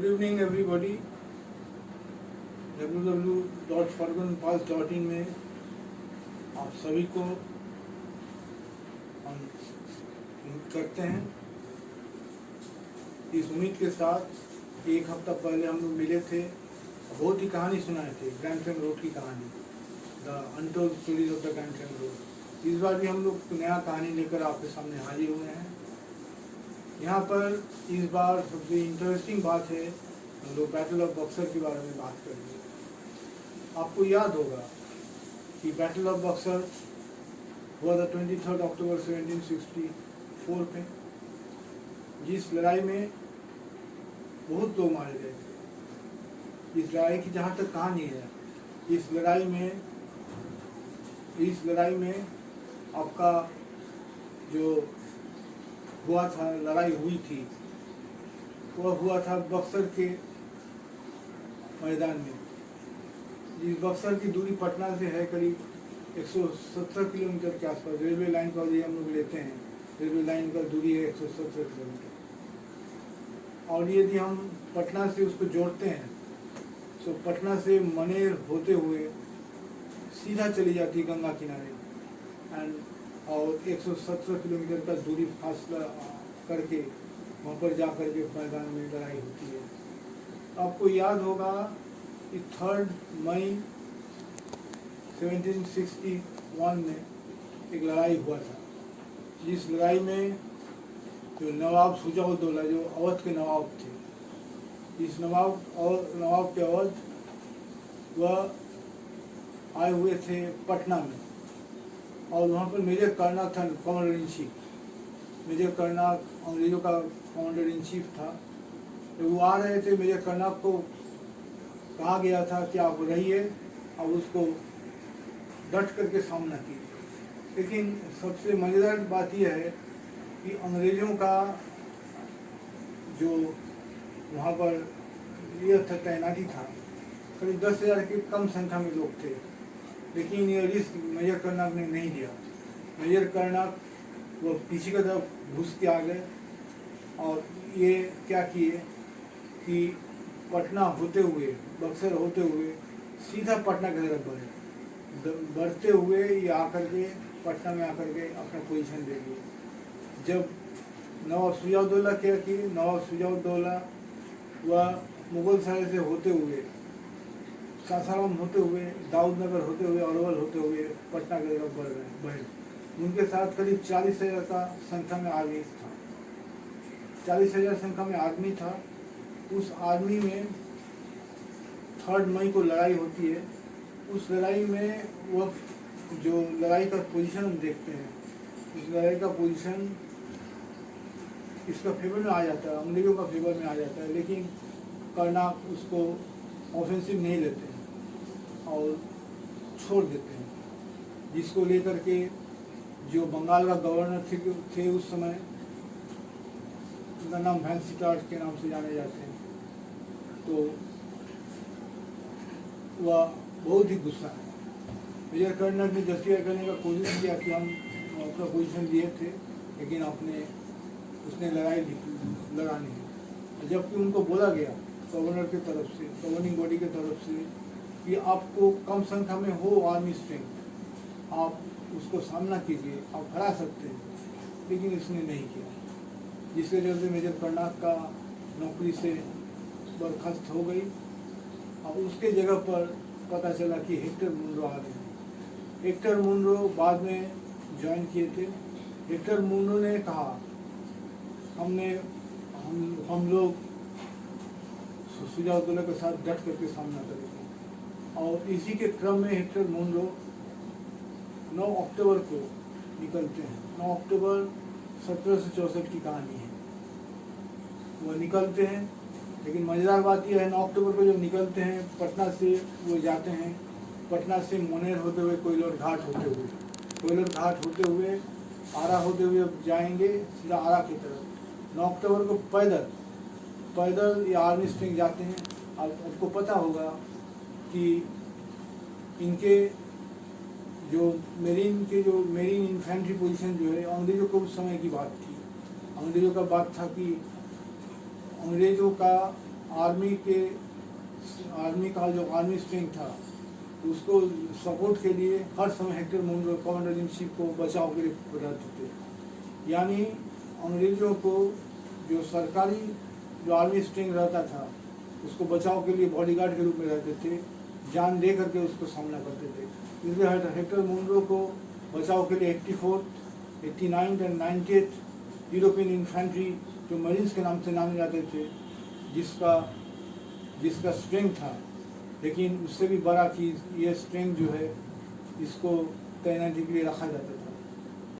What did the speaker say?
Good evening everybody. www.fargunpass.in में आप सभी को हम करते हैं इस उम्मीद के साथ कि एक हफ्ता पहले हम लोग मिले थे, बहुत ही कहानी सुनाए थे, ग्रैंड ट्रंक रोड की कहानी, the untold stories of the grand trunk road. इस बार भी हम लोग नया कहानी लेकर आपके सामने हाजिर हुए हैं। यहाँ पर इस बार सबसे इंटरेस्टिंग बात है, हम लोग बैटल ऑफ बक्सर के बारे में बात करेंगे। आपको याद होगा कि बैटल ऑफ बक्सर हुआ था 23 अक्टूबर 1764 में, जिस लड़ाई में बहुत लोग मारे गए थे। इस लड़ाई की जहाँ तक कहानी है, इस लड़ाई में आपका जो हुआ था, लड़ाई हुई थी, वह हुआ था बक्सर के मैदान में। इस बक्सर की दूरी पटना से है करीब 170 किलोमीटर के आसपास। रेलवे लाइन का यदि हम लोग लेते हैं, रेलवे लाइन का दूरी है 170 किलोमीटर। और यदि हम पटना से उसको जोड़ते हैं तो पटना से मनेर होते हुए सीधा चली जाती गंगा किनारे और 170 किलोमीटर का दूरी फासला करके वहाँ पर जा कर के मैदान में लड़ाई होती है। आपको याद होगा कि 3 मई 1761 में एक लड़ाई हुआ था, जिस लड़ाई में जो नवाब शुजा-उद-दौला, जो अवध के नवाब थे, इस नवाब के अवध वह आए हुए थे पटना में, और वहाँ पर मेजर कर्नल था, commander in chief. Major colonel अंग्रेजों का कमांडर इन चीफ था। तो वो आ रहे थे, मेजर कर्नल को कहा गया था कि आप रहिए, अब उसको डट करके सामना कीजिए। लेकिन सबसे मज़ेदार बात यह है कि अंग्रेज़ों का जो वहाँ पर ये तैनाती था, करीब 10,000 के कम संख्या में लोग थे, लेकिन ये रिस्क मेजर कर्नल ने नहीं लिया। मेजर कर्नल वो पीछे की तरफ घुस के आ गए और ये क्या किए कि पटना होते हुए, बक्सर होते हुए सीधा पटना की तरफ बढ़ते हुए ये आकर के पटना में आकर के अपना पोजीशन ले लिए। जब नवाब शुजा-उद-दौला क्या किए, नवाब शुजा-उद-दौला वह मुगल सराय से होते हुए, सासाराम होते हुए, दाऊदनगर होते हुए, अरवल होते हुए पटना की तरफ बढ़े। उनके साथ करीब 40,000 का संख्या में आदमी था। 40,000 संख्या में आदमी था। उस आदमी में 3 मई को लड़ाई होती है। उस लड़ाई में वह जो लड़ाई का पोजीशन हम देखते हैं, इस लड़ाई का पोजीशन इसका फेवर में आ जाता है, अंग्रेजों का फेवर में आ जाता है, लेकिन कर्नल उसको ऑफेंसिव नहीं लेते हैं और छोड़ देते हैं, जिसको लेकर के जो बंगाल का गवर्नर थे उस समय, उनका नाम वैनसीटार्ट के नाम से जाने जाते हैं, तो वह बहुत ही गुस्सा है। मेजर कर्नल ने जस्टिफाई करने का कोशिश किया कि हम अपना पोजीशन लिए थे, लेकिन उसने लड़ाई लड़ा नहीं। जबकि उनको बोला गया गवर्नर की तरफ से, गवर्निंग बॉडी की तरफ से, कि आपको कम संख्या में हो आर्मी स्ट्रेंथ, आप उसको सामना कीजिए, आप हरा सकते हैं, लेकिन इसने नहीं किया, जिसके चलते मेजर कर्नल का नौकरी से बर्खास्त हो गई। और उसके जगह पर पता चला कि हेक्टर मुनरो आ गए। हेक्टर मुनरो बाद में ज्वाइन किए थे। हेक्टर मुनरो ने कहा हम लोग शुजा-उद-दौला के साथ डट करके सामना करेंगे। और इसी के क्रम में हेक्टर मुनरो 9 अक्टूबर को निकलते हैं। 9 अक्टूबर 1764 की कहानी है। वो निकलते हैं, लेकिन मज़ेदार बात यह है, 9 अक्टूबर को जब निकलते हैं पटना से, वो जाते हैं पटना से मनेर होते हुए, कोइलर घाट होते हुए आरा होते हुए जाएंगे सीधा आरा की तरफ। 9 अक्टूबर को पैदल ये आर्मी स्ट्रिंग जाते हैं। आपको पता होगा कि इनके जो मेरीन इन्फेंट्री पोजीशन जो है, अंग्रेज़ों को उस समय की बात थी। अंग्रेज़ों का बात था कि अंग्रेज़ों का आर्मी का जो आर्मी स्ट्रेंथ था उसको सपोर्ट के लिए हर समय Hector Munro commander in chief को बचाव के लिए रहते थे। यानी अंग्रेजों को जो सरकारी जो आर्मी स्ट्रेंथ रहता था उसको बचाव के लिए बॉडीगार्ड के रूप में रहते थे, जान दे करके उसको सामना करते थे। इसलिए हेक्टर मुनरो को बचाव के लिए 84th, 89th and 90th European infantry जो मरीन्स के नाम से नामे जाते थे, जिसका स्ट्रेंथ था, लेकिन उससे भी बड़ा चीज़ ये स्ट्रेंथ जो है इसको तैनाती के लिए रखा जाता था।